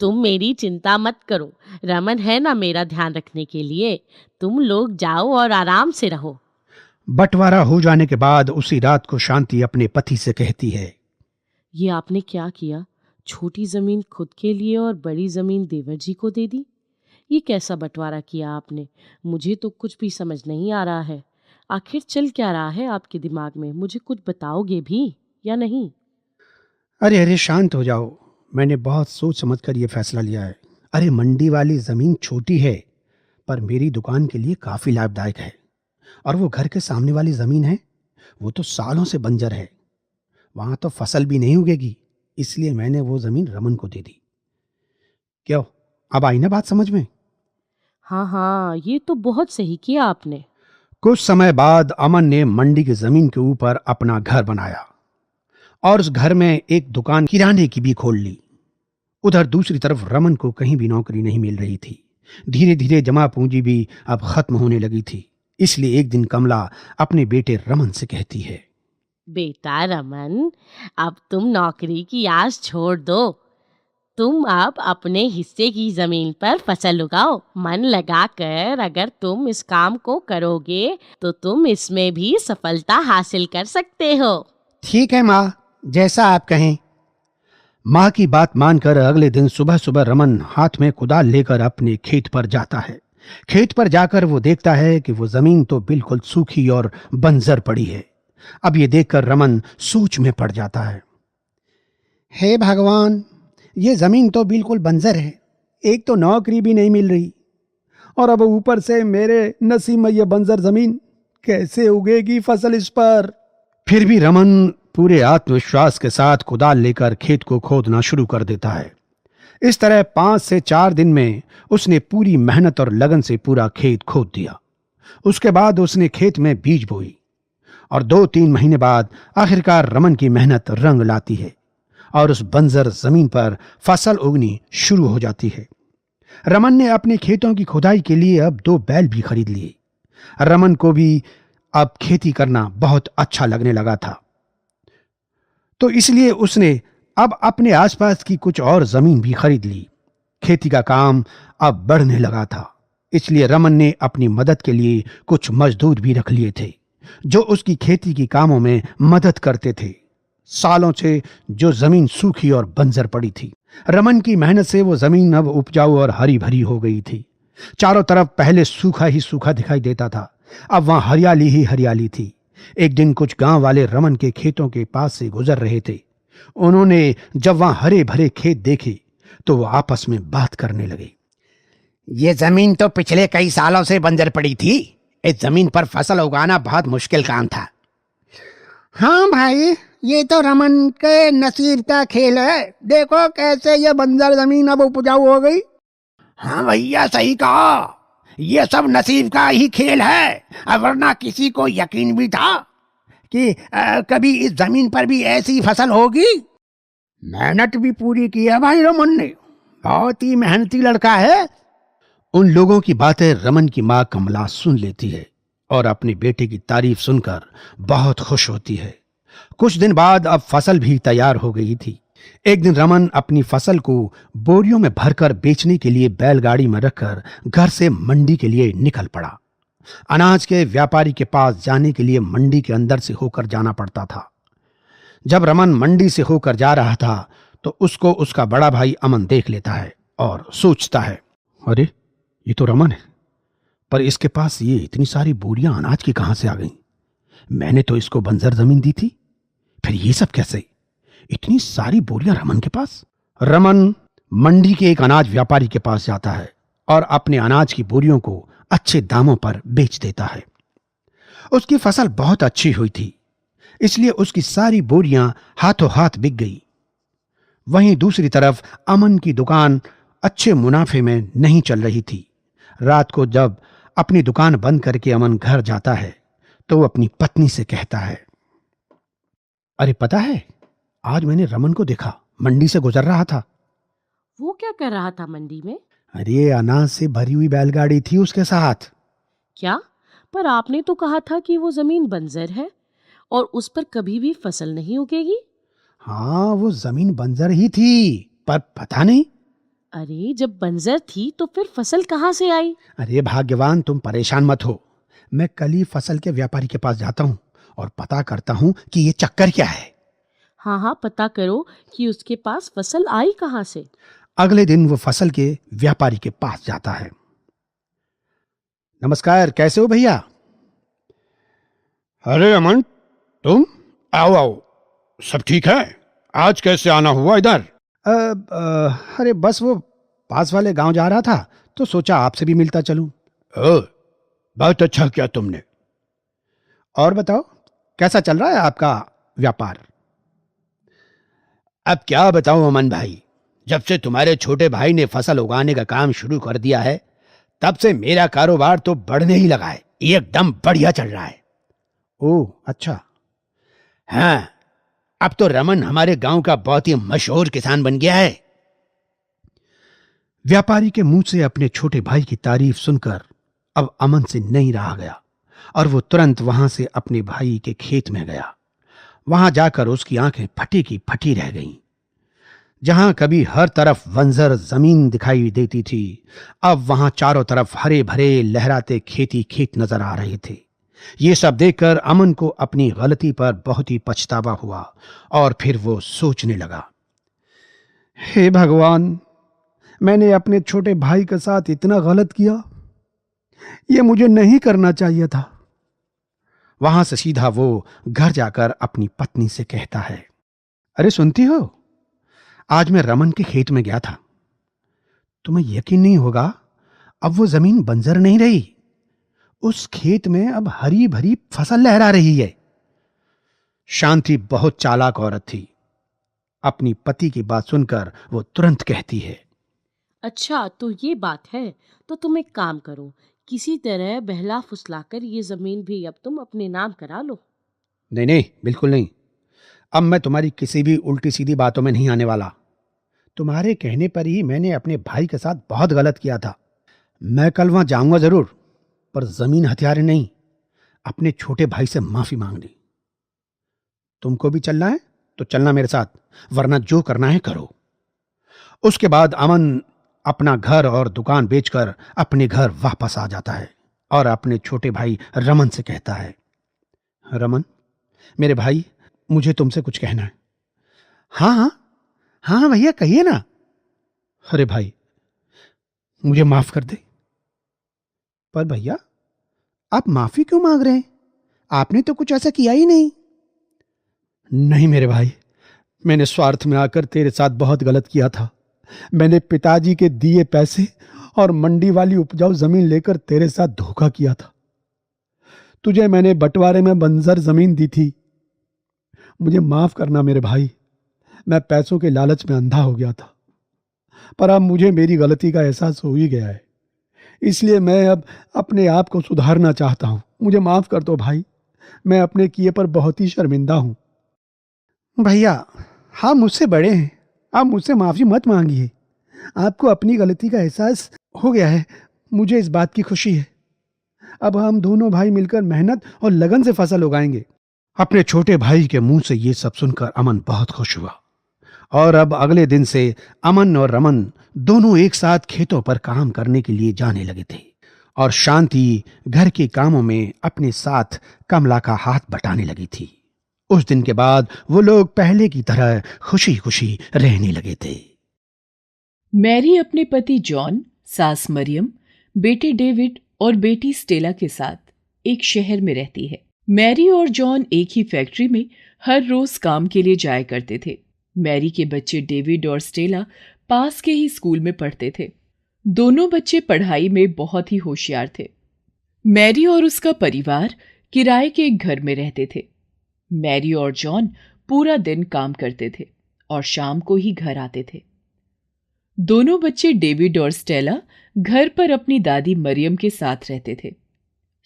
तुम मेरी चिंता मत करो, रमन है ना मेरा ध्यान रखने के लिए। तुम लोग जाओ और आराम से रहो। बंटवारा हो जाने के बाद उसी रात को शांति अपने पति से कहती है, ये आपने क्या किया? छोटी जमीन खुद के लिए और बड़ी जमीन देवर जी को दे दी। ये कैसा बंटवारा किया आपने? मुझे तो कुछ भी समझ नहीं आ रहा है। आखिर चल क्या रहा है आपके दिमाग में? मुझे कुछ बताओगे भी या नहीं? अरे अरे शांत हो जाओ। मैंने बहुत सोच समझ कर ये फैसला लिया है। अरे मंडी वाली जमीन छोटी है पर मेरी दुकान के लिए काफी लाभदायक है। और वो घर के सामने वाली जमीन है, वो तो सालों से बंजर है। वहां तो फसल भी नहीं उगेगी, इसलिए मैंने वो जमीन रमन को दे दी। क्यों, अब आई ना बात समझ में? हाँ हाँ, ये तो बहुत सही किया आपने। कुछ समय बाद अमन ने मंडी की जमीन के ऊपर अपना घर बनाया और उस घर में एक दुकान किराने की भी खोल ली। उधर दूसरी तरफ रमन को कहीं भी नौकरी नहीं मिल रही थी। धीरे धीरे जमा पूंजी भी अब खत्म होने लगी थी। इसलिए एक दिन कमला अपने बेटे रमन से कहती है, बेटा रमन, अब तुम नौकरी की आस छोड़ दो। तुम अब अपने हिस्से की जमीन पर फसल उगाओ। मन लगाकर अगर तुम इस काम को करोगे तो तुम इसमें भी सफलता हासिल कर सकते हो। ठीक है माँ, जैसा आप कहें। माँ की बात मानकर अगले दिन सुबह सुबह रमन हाथ में कुदाल लेकर अपने खेत पर जाता है। खेत पर जाकर वो देखता है कि वो जमीन तो बिल्कुल सूखी और बंजर पड़ी है। अब ये देखकर रमन सोच में पड़ जाता है। हे भगवान, ये जमीन तो बिल्कुल बंजर है। एक तो नौकरी भी नहीं मिल रही और अब ऊपर से मेरे नसीब में ये बंजर जमीन, कैसे उगेगी फसल इस पर? फिर भी रमन पूरे आत्मविश्वास के साथ कुदाल लेकर खेत को खोदना शुरू कर देता है। इस तरह 5 से 4 दिन में उसने पूरी मेहनत और लगन से पूरा खेत खोद दिया। उसके बाद उसने खेत में बीज बोई और 2-3 महीने बाद आखिरकार रमन की मेहनत रंग लाती है और उस बंजर जमीन पर फसल उगनी शुरू हो जाती है। रमन ने अपने खेतों की खुदाई के लिए अब 2 बैल भी खरीद लिए। रमन को भी अब खेती करना बहुत अच्छा लगने लगा था, तो इसलिए उसने अब अपने आसपास की कुछ और जमीन भी खरीद ली। खेती का काम अब बढ़ने लगा था, इसलिए रमन ने अपनी मदद के लिए कुछ मजदूर भी रख लिए थे जो उसकी खेती की कामों में मदद करते थे। सालों से जो जमीन सूखी और बंजर पड़ी थी, रमन की मेहनत से वो जमीन अब उपजाऊ और हरी भरी हो गई थी। चारों तरफ पहले सूखा ही सूखा दिखाई देता था, अब वहां हरियाली ही हरियाली थी। एक दिन कुछ गांव वाले रमन के खेतों के पास से गुजर रहे थे। उन्होंने जब वहां हरे भरे खेत देखे तो वो आपस में बात करने लगे। ये जमीन तो पिछले कई सालों से बंजर पड़ी थी। इस जमीन पर फसल उगाना बहुत मुश्किल काम था। हाँ भाई, ये तो रमन के नसीब का खेल है। देखो कैसे ये बंजर जमीन अब उपजाऊ हो गई। हाँ भैया, सही कहा। ये सब नसीब का ही खेल है, वरना किसी को यकीन भी था कि कभी इस जमीन पर भी ऐसी फसल होगी। मेहनत भी पूरी की है भाई रमन ने, बहुत ही मेहनती लड़का है। उन लोगों की बातें रमन की माँ कमला सुन लेती है और अपने बेटे की तारीफ सुनकर बहुत खुश होती है। कुछ दिन बाद अब फसल भी तैयार हो गई थी। एक दिन रमन अपनी फसल को बोरियों में भरकर बेचने के लिए बैलगाड़ी में रखकर घर से मंडी के लिए निकल पड़ा। अनाज के व्यापारी के पास जाने के लिए मंडी के अंदर से होकर जाना पड़ता था। जब रमन मंडी से होकर जा रहा था तो उसको उसका बड़ा भाई अमन देख लेता है और सोचता है, अरे ये तो रमन है, पर इसके पास ये इतनी सारी बोरियां अनाज की कहां से आ गईं? मैंने तो इसको बंजर जमीन दी थी, फिर ये सब कैसे? इतनी सारी बोरियां रमन के पास? रमन मंडी के एक अनाज व्यापारी के पास जाता है और अपने अनाज की बोरियों को अच्छे दामों पर बेच देता है। उसकी फसल बहुत अच्छी हुई थी, इसलिए उसकी सारी बोरियां हाथों हाथ बिक गई। वहीं दूसरी तरफ अमन की दुकान अच्छे मुनाफे में नहीं चल रही थी। रात को जब अपनी दुकान बंद करके अमन घर जाता है तो वो अपनी पत्नी से कहता है, अरे पता है, आज मैंने रमन को देखा, मंडी से गुजर रहा था। वो क्या कर रहा था मंडी में? अरे अनाज से भरी हुई बैलगाड़ी थी उसके साथ। क्या? पर आपने तो कहा था कि वो जमीन बंजर है और उस पर कभी भी फसल नहीं उगेगी। हाँ, वो जमीन बंजर ही थी, पर पता नहीं। अरे जब बंजर थी तो फिर फसल कहाँ से आई? अरे भाग्यवान, तुम परेशान मत हो। मैं कल ही फसल के व्यापारी के पास जाता हूँ और पता करता हूँ कि ये चक्कर क्या है। हाँ हाँ, पता करो कि उसके पास फसल आई कहाँ से। अगले दिन वो फसल के व्यापारी के पास जाता है। नमस्कार, कैसे हो भैया? अरे अमन, तुम आओ आओ, सब ठीक है? आज कैसे आना हुआ इधर? अरे बस वो पास वाले गांव जा रहा था तो सोचा आपसे भी मिलता चलूं। बहुत अच्छा किया तुमने। और बताओ, कैसा चल रहा है आपका व्यापार? अब क्या बताऊं अमन भाई, जब से तुम्हारे छोटे भाई ने फसल उगाने का काम शुरू कर दिया है तब से मेरा कारोबार तो बढ़ने ही लगा है, एकदम बढ़िया चल रहा है। ओह अच्छा। हाँ, अब तो रमन हमारे गांव का बहुत ही मशहूर किसान बन गया है। व्यापारी के मुंह से अपने छोटे भाई की तारीफ सुनकर अब अमन से नहीं रहा गया और वो तुरंत वहां से अपने भाई के खेत में गया। वहां जाकर उसकी आंखें फटी की फटी रह गईं। जहां कभी हर तरफ बंजर जमीन दिखाई देती थी, अब वहां चारों तरफ हरे भरे लहराते खेती खेत नजर आ रहे थे। ये सब देखकर अमन को अपनी गलती पर बहुत ही पछतावा हुआ और फिर वो सोचने लगा, हे भगवान, मैंने अपने छोटे भाई के साथ इतना गलत किया, ये मुझे नहीं करना चाहिए था। वहां से सीधा वो घर जाकर अपनी पत्नी से कहता है, अरे सुनती हो, आज मैं रमन के खेत में गया था। तुम्हें यकीन नहीं होगा, अब वो जमीन बंजर नहीं रही, उस खेत में अब हरी भरी फसल लहरा रही है। शांति बहुत चालाक औरत थी। अपनी पति की बात सुनकर वो तुरंत कहती है, अच्छा तो ये बात है, तो तुम एक काम करो, किसी तरह बहला फुसलाकर ये जमीन भी अब तुम अपने नाम करा लो। नहीं नहीं, बिल्कुल नहीं। अब मैं तुम्हारी किसी भी उल्टी सीधी बातों में नहीं आने वाला। तुम्हारे कहने पर ही मैंने अपने भाई के साथ बहुत गलत किया था। मैं कल वहां जाऊंगा जरूर, पर जमीन हथियारे नहीं, अपने छोटे भाई से माफी मांगनी। तुमको भी चलना है तो चलना मेरे साथ, वरना जो करना है करो। उसके बाद अमन अपना घर और दुकान बेचकर अपने घर वापस आ जाता है और अपने छोटे भाई रमन से कहता है, रमन मेरे भाई, मुझे तुमसे कुछ कहना है। हाँ हाँ हाँ भैया, कहिए ना। अरे भाई, मुझे माफ कर दे। पर भैया, आप माफी क्यों मांग रहे हैं? आपने तो कुछ ऐसा किया ही नहीं। नहीं मेरे भाई, मैंने स्वार्थ में आकर तेरे साथ बहुत गलत किया था। मैंने पिताजी के दिए पैसे और मंडी वाली उपजाऊ जमीन लेकर तेरे साथ धोखा किया था। तुझे मैंने बंटवारे में बंजर जमीन दी थी। मुझे माफ करना मेरे भाई, मैं पैसों के लालच में अंधा हो गया था, पर अब मुझे मेरी गलती का एहसास हो ही गया है, इसलिए मैं अब अपने आप को सुधारना चाहता हूं। मुझे माफ कर दो भाई, मैं अपने किए पर बहुत ही शर्मिंदा हूं। भैया, आप मुझसे बड़े हैं, आप मुझसे माफी मत मांगिए। आपको अपनी गलती का एहसास हो गया है, मुझे इस बात की खुशी है। अब हम दोनों भाई मिलकर मेहनत और लगन से फसल उगाएंगे। अपने छोटे भाई के मुंह से ये सब सुनकर अमन बहुत खुश हुआ और अब अगले दिन से अमन और रमन दोनों एक साथ खेतों पर काम करने के लिए जाने लगे थे और शांति घर के कामों में अपने साथ कमला का हाथ बटाने लगी थी। उस दिन के बाद वो लोग पहले की तरह खुशी खुशी रहने लगे थे। मैरी अपने पति जॉन, सास मरियम, बेटे डेविड और बेटी स्टेला के साथ एक शहर में रहती है। मैरी और जॉन एक ही फैक्ट्री में हर रोज काम के लिए जाया करते थे। मैरी के बच्चे डेविड और स्टेला पास के ही स्कूल में पढ़ते थे। दोनों बच्चे पढ़ाई में बहुत ही होशियार थे। मैरी और उसका परिवार किराए के एक घर में रहते थे। मैरी और जॉन पूरा दिन काम करते थे और शाम को ही घर आते थे। दोनों बच्चे डेविड और स्टेला घर पर अपनी दादी मरियम के साथ रहते थे।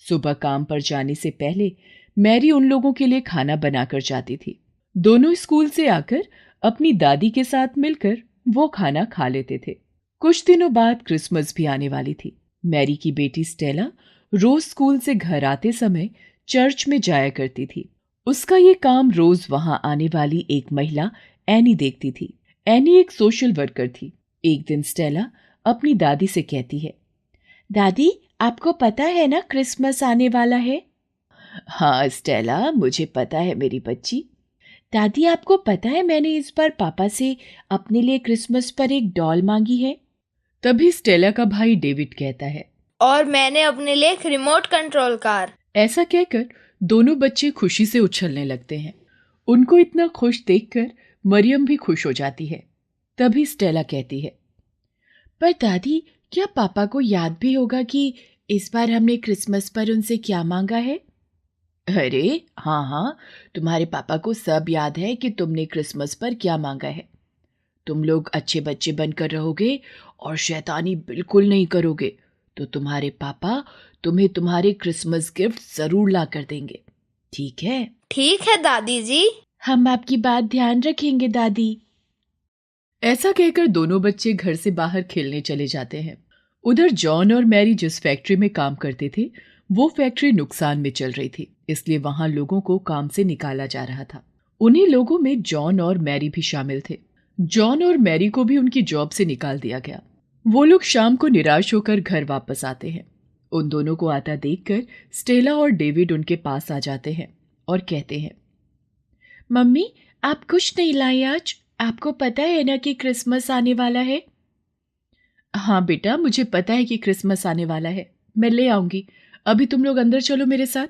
सुबह काम पर जाने से पहले मैरी उन लोगों के लिए खाना बनाकर जाती थी। दोनों स्कूल से आकर अपनी दादी के साथ मिलकर वो खाना खा लेते थे। कुछ दिनों बाद क्रिसमस भी आने वाली थी। मैरी की बेटी स्टेला रोज स्कूल से घर आते समय चर्च में जाया करती थी। उसका ये काम रोज वहां आने वाली एक महिला एनी देखती थी। एनी एक सोशल वर्कर थी। एक दिन स्टेला अपनी दादी से कहती है, दादी, आपको पता है ना क्रिसमस आने वाला है? हाँ स्टेला, मुझे पता है मेरी बच्ची। दादी, आपको पता है मैंने इस बार पापा से अपने लिए क्रिसमस पर एक डॉल मांगी है? तभी स्टेला का भाई डेविड कहता है, और मैंने अपने लिए एक रिमोट कंट्रोल कार। ऐसा कहकर दोनों बच्चे खुशी से उछलने लगते हैं। उनको इतना खुश देखकर मरियम भी खुश हो जाती है। तभी स्टेला कहती है, पर दादी, क्या पापा को याद भी होगा कि इस बार हमने क्रिसमस पर उनसे क्या मांगा है? अरे हाँ, तुम्हारे पापा को सब याद है कि तुमने क्रिसमस पर क्या मांगा है। तुम लोग अच्छे बच्चे बनकर रहोगे और शैतानी बिल्कुल नहीं करोगे तो तुम्हारे पापा तुम्हें तुम्हारे क्रिसमस गिफ्ट जरूर ला कर देंगे, ठीक है? ठीक है दादी जी। हम आपकी बात ध्यान रखेंगे दादी। ऐसा कहकर दोनों बच्चे घर से बाहर खेलने चले जाते हैं। उधर जॉन और मैरी जिस फैक्ट्री में काम करते थे वो फैक्ट्री नुकसान में चल रही थी, इसलिए वहां लोगों को काम से निकाला जा रहा था। उन्हीं लोगों में जॉन और मैरी भी शामिल थे। जॉन और मैरी को भी उनकी जॉब से निकाल दिया गया। वो लोग शाम को निराश होकर घर वापस आते हैं। उन दोनों को आता देखकर स्टेला और डेविड उनके पास आ जाते हैं और कहते हैं, मम्मी, आप कुछ नहीं लाई आज? आपको पता है ना कि क्रिसमस आने वाला है? हाँ बेटा, मुझे पता है कि क्रिसमस आने वाला है, मैं ले आऊंगी। अभी तुम लोग अंदर चलो मेरे साथ।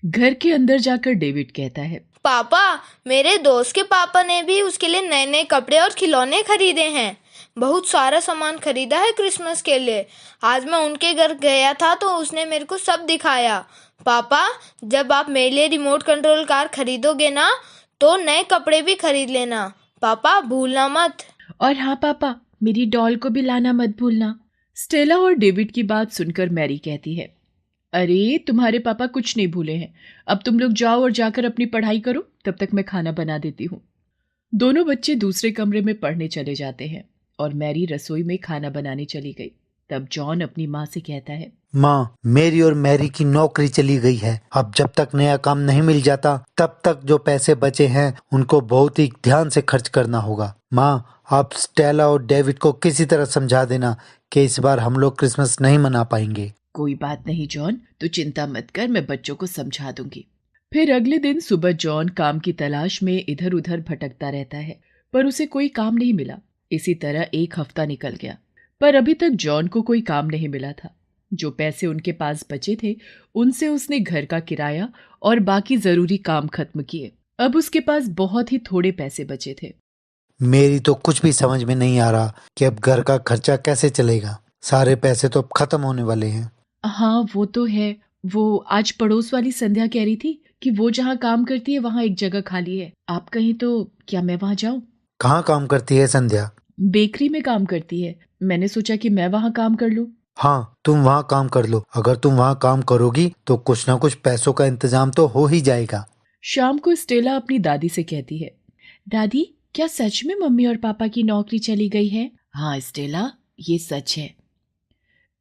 घर के अंदर जाकर डेविड कहता है, पापा, मेरे दोस्त के पापा ने भी उसके लिए नए नए कपड़े और खिलौने खरीदे हैं। बहुत सारा सामान खरीदा है क्रिसमस के लिए। आज मैं उनके घर गया था तो उसने मेरे को सब दिखाया। पापा, जब आप मेरे लिए रिमोट कंट्रोल कार खरीदोगे ना तो नए कपड़े भी खरीद लेना। पापा, भूलना मत। और हाँ पापा, मेरी डॉल को भी लाना मत भूलना। स्टेला और डेविड की बात सुनकर मैरी कहती है, अरे तुम्हारे पापा कुछ नहीं भूले हैं। अब तुम लोग जाओ और जाकर अपनी पढ़ाई करो, तब तक मैं खाना बना देती हूँ। दोनों बच्चे दूसरे कमरे में पढ़ने चले जाते हैं और मैरी रसोई में खाना बनाने चली गई। तब जॉन अपनी माँ से कहता है, माँ, मेरी और मैरी की नौकरी चली गई है। अब जब तक नया काम नहीं मिल जाता तब तक जो पैसे बचे हैं उनको बहुत ही ध्यान से खर्च करना होगा। माँ, आप स्टेला और डेविड को किसी तरह समझा देना कि इस बार हम लोग क्रिसमस नहीं मना पाएंगे। कोई बात नहीं जॉन, तू चिंता मत कर, मैं बच्चों को समझा दूंगी। फिर अगले दिन सुबह जॉन काम की तलाश में इधर उधर भटकता रहता है, पर उसे कोई काम नहीं मिला। इसी तरह एक हफ्ता निकल गया, पर अभी तक जॉन को कोई काम नहीं मिला था। जो पैसे उनके पास बचे थे उनसे उसने घर का किराया और बाकी जरूरी काम खत्म किए। अब उसके पास बहुत ही थोड़े पैसे बचे थे। मेरी तो कुछ भी समझ में नहीं आ रहा कि अब घर का खर्चा कैसे चलेगा। सारे पैसे तो अब खत्म होने वाले हैं। हाँ वो तो है। वो आज पड़ोस वाली संध्या कह रही थी कि वो जहाँ काम करती है वहाँ एक जगह खाली है। आप कहीं तो क्या मैं वहाँ जाऊँ? कहाँ काम करती है संध्या? बेकरी में काम करती है। मैंने सोचा कि मैं वहाँ काम कर लूँ। हाँ, तुम वहाँ काम कर लो। अगर तुम वहाँ काम करोगी तो कुछ ना कुछ पैसों का इंतजाम तो हो ही जाएगा। शाम को स्टेला अपनी दादी से कहती है, दादी, क्या सच में मम्मी और पापा की नौकरी चली गई है? हाँ स्टेला, ये सच है।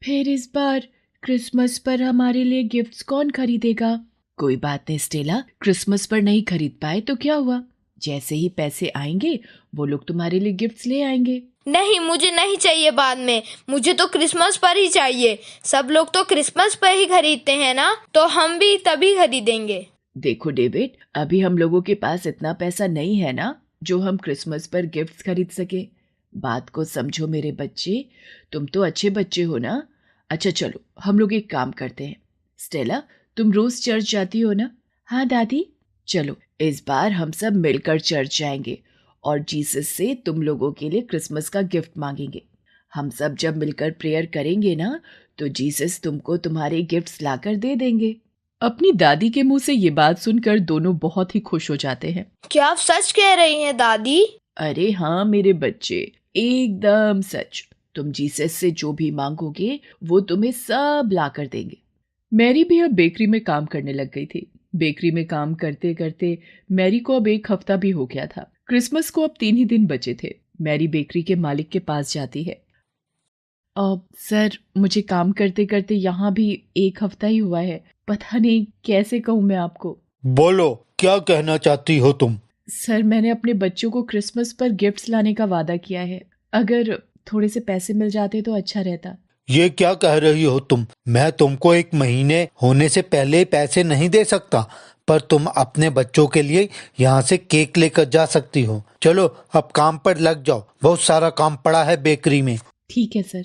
फिर इस बार क्रिसमस पर हमारे लिए गिफ्ट्स कौन खरीदेगा? कोई बात नहीं स्टेला, क्रिसमस पर नहीं खरीद पाए तो क्या हुआ? जैसे ही पैसे आएंगे वो लोग तुम्हारे लिए गिफ्ट्स ले आएंगे। नहीं, मुझे नहीं चाहिए बाद में, मुझे तो क्रिसमस पर ही चाहिए। सब लोग तो क्रिसमस पर ही खरीदते हैं ना, तो हम भी तभी खरीदेंगे। देखो डेविड, अभी हम लोगों के पास इतना पैसा नहीं है ना जो हम क्रिसमस पर गिफ्ट्स खरीद सके। बात को समझो मेरे बच्चे, तुम तो अच्छे बच्चे हो ना। अच्छा चलो, हम लोग एक काम करते हैं। स्टेला, तुम रोज चर्च जाती हो ना? हाँ दादी। चलो, इस बार हम सब मिलकर चर्च जाएंगे और जीसस से तुम लोगों के लिए क्रिसमस का गिफ्ट मांगेंगे। हम सब जब मिलकर प्रेयर करेंगे ना तो जीसस तुमको तुम्हारे गिफ्ट्स लाकर दे देंगे। अपनी दादी के मुंह से ये बात सुनकर दोनों बहुत ही खुश हो जाते हैं। क्या आप सच कह रही हैं दादी? अरे हाँ मेरे बच्चे, एकदम सच। तुम जीसस से जो भी मांगोगे वो तुम्हें सब ला कर देंगे। मैरी भी अब बेकरी में काम करने लग गई थी। बेकरी में काम करते करते मैरी को अब एक हफ्ता भी हो गया था। क्रिसमस को अब 3 ही दिन बचे थे। मैरी बेकरी के मालिक के पास जाती है। अब सर, मुझे काम करते करते यहाँ भी 1 हफ्ता ही हुआ है। पता नहीं कैसे कहूँ मैं आपको। बोलो, क्या कहना चाहती हो तुम? सर, मैंने अपने बच्चों को क्रिसमस पर गिफ्ट्स लाने का वादा किया है। अगर थोड़े से पैसे मिल जाते तो अच्छा रहता। ये क्या कह रही हो तुम? मैं तुमको 1 महीने होने से पहले पैसे नहीं दे सकता, पर तुम अपने बच्चों के लिए यहाँ से केक लेकर जा सकती हो। चलो अब काम पर लग जाओ, बहुत सारा काम पड़ा है बेकरी में। ठीक है सर।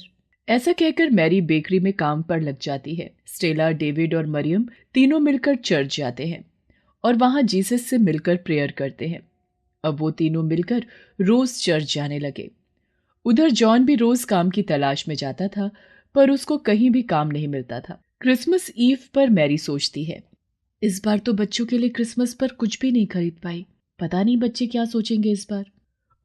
ऐसा कहकर मैरी बेकरी में काम पर लग जाती है। स्टेला, डेविड और मरियम तीनों मिलकर चर्च जाते हैं। और वहां जीसस से मिलकर प्रेयर करते हैं। अब वो तीनों मिलकर रोज चर्च जाने लगे। उधर जॉन भी रोज काम की तलाश में जाता था, पर उसको कहीं भी काम नहीं मिलता था। क्रिसमस ईव पर मैरी सोचती है, इस बार तो बच्चों के लिए क्रिसमस पर कुछ भी नहीं खरीद पाई। पता नहीं बच्चे क्या सोचेंगे इस बार।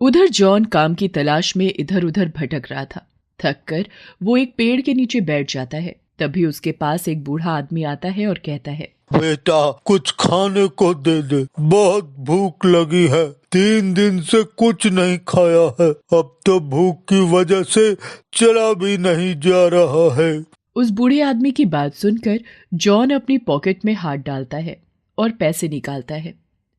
उधर जॉन काम की तलाश में इधर उधर भटक रहा था। थक कर वो एक पेड़ के नीचे बैठ जाता है। तभी उसके पास एक बूढ़ा आदमी आता है और कहता है, बेटा कुछ खाने को दे दे, बहुत भूख लगी है। 3 दिन से कुछ नहीं खाया है, अब तो भूख की वजह से चला भी नहीं जा रहा है। उस बूढ़े आदमी की बात सुनकर जॉन अपनी पॉकेट में हाथ डालता है और पैसे निकालता है।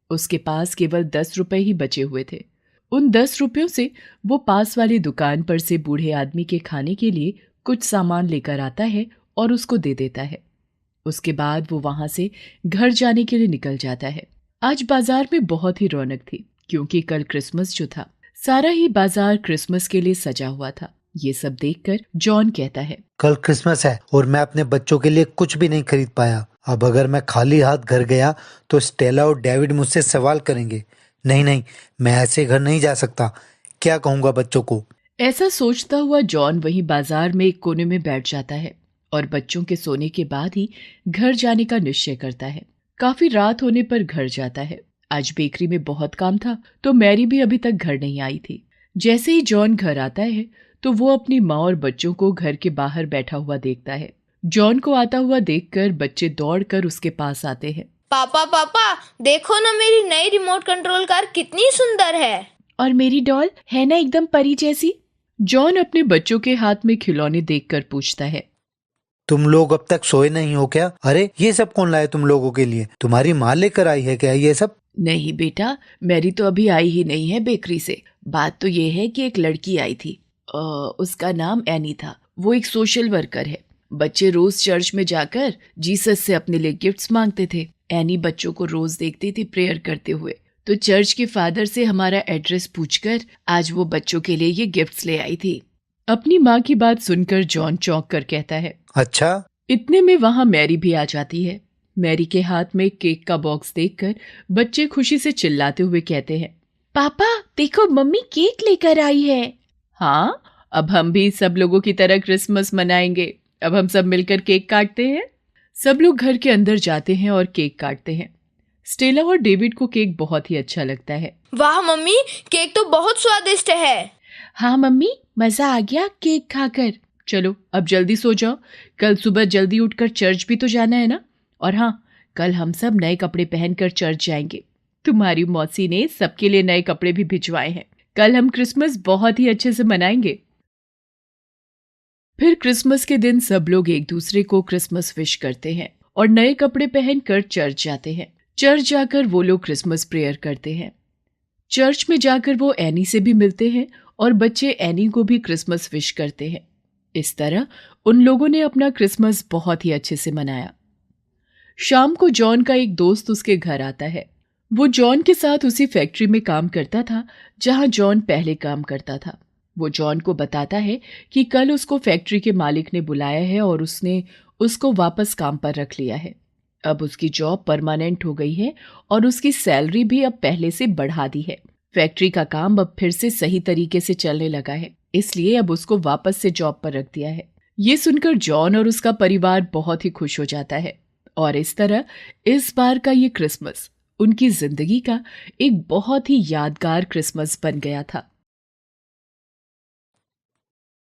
उसके पास केवल 10 रुपए ही बचे हुए थे। उन 10 रुपयों से वो पास वाली दुकान पर से बूढ़े आदमी के खाने के लिए कुछ सामान लेकर आता है और उसको दे देता है। उसके बाद वो वहां से घर जाने के लिए निकल जाता है। आज बाजार में बहुत ही रौनक थी, क्योंकि कल क्रिसमस जो था, सारा ही बाजार क्रिसमस के लिए सजा हुआ था। ये सब देखकर जॉन कहता है, कल क्रिसमस है और मैं अपने बच्चों के लिए कुछ भी नहीं खरीद पाया। अब अगर मैं खाली हाथ घर गया तो स्टेला और डेविड मुझसे सवाल करेंगे। नहीं, मैं ऐसे घर नहीं जा सकता। क्या कहूँगा बच्चों को। ऐसा सोचता हुआ जॉन वहीं बाजार में एक कोने में बैठ जाता है और बच्चों के सोने के बाद ही घर जाने का निश्चय करता है। काफी रात होने पर घर जाता है। आज बेकरी में बहुत काम था, तो मैरी भी अभी तक घर नहीं आई थी। जैसे ही जॉन घर आता है तो वो अपनी माँ और बच्चों को घर के बाहर बैठा हुआ देखता है। जॉन को आता हुआ देखकर बच्चे दौड़कर उसके पास आते हैं। पापा देखो ना, मेरी नई रिमोट कंट्रोल कार कितनी सुंदर है। और मेरी डॉल है ना एकदम परी जैसी। जॉन अपने बच्चों के हाथ में खिलौने देखकर पूछता है, तुम लोग अब तक सोए नहीं हो क्या? अरे ये सब कौन लाए तुम लोगों के लिए? तुम्हारी माँ लेकर आई है क्या ये सब? नहीं बेटा, मैरी तो अभी आई ही नहीं है बेकरी से। बात तो ये है कि एक लड़की आई थी, उसका नाम एनी था। वो एक सोशल वर्कर है। बच्चे रोज चर्च में जाकर जीसस से अपने लिए गिफ्ट्स मांगते थे। एनी बच्चों को रोज देखती थी प्रेयर करते हुए, तो चर्च के फादर से हमारा एड्रेस पूछकर आज वो बच्चों के लिए ये गिफ्ट्स ले आई थी। अपनी माँ की बात सुनकर जॉन चौंक कर कहता है, अच्छा। इतने में वहां मैरी भी आ जाती है। मैरी के हाथ में केक का बॉक्स देखकर बच्चे खुशी से चिल्लाते हुए कहते हैं, पापा देखो मम्मी केक लेकर आई है। हाँ, अब हम भी सब लोगों की तरह क्रिसमस मनाएंगे। अब हम सब मिलकर केक काटते हैं। सब लोग घर के अंदर जाते हैं और केक काटते हैं। स्टेला और डेविड को केक बहुत ही अच्छा लगता है। वाह मम्मी, केक तो बहुत स्वादिष्ट है। हाँ मम्मी, मजा आ गया केक खाकर। चलो अब जल्दी सो जाओ, कल सुबह जल्दी उठकर चर्च भी तो जाना है ना। और हाँ, कल हम सब नए कपड़े पहनकर चर्च जाएंगे। तुम्हारी मौसी ने सबके लिए नए कपड़े भी भिजवाए हैं। कल हम क्रिसमस बहुत ही अच्छे से मनाएंगे। फिर क्रिसमस के दिन सब लोग एक दूसरे को क्रिसमस विश करते हैं और नए कपड़े पहनकर चर्च जाते हैं। चर्च जाकर वो लोग क्रिसमस प्रेयर करते हैं। चर्च में जाकर वो एनी से भी मिलते हैं और बच्चे एनी को भी क्रिसमस विश करते हैं। इस तरह उन लोगों ने अपना क्रिसमस बहुत ही अच्छे से मनाया। शाम को जॉन का एक दोस्त उसके घर आता है। वो जॉन के साथ उसी फैक्ट्री में काम करता था जहां जॉन पहले काम करता था। वो जॉन को बताता है कि कल उसको फैक्ट्री के मालिक ने बुलाया है और उसने उसको वापस काम पर रख लिया है। अब उसकी जॉब परमानेंट हो गई है और उसकी सैलरी भी अब पहले से बढ़ा दी है। फैक्ट्री का काम अब फिर से सही तरीके से चलने लगा है, इसलिए अब उसको वापस से जॉब पर रख दिया है। ये सुनकर जॉन और उसका परिवार बहुत ही खुश हो जाता है और इस तरह इस बार का ये क्रिसमस उनकी जिंदगी का एक बहुत ही यादगार क्रिसमस बन गया था।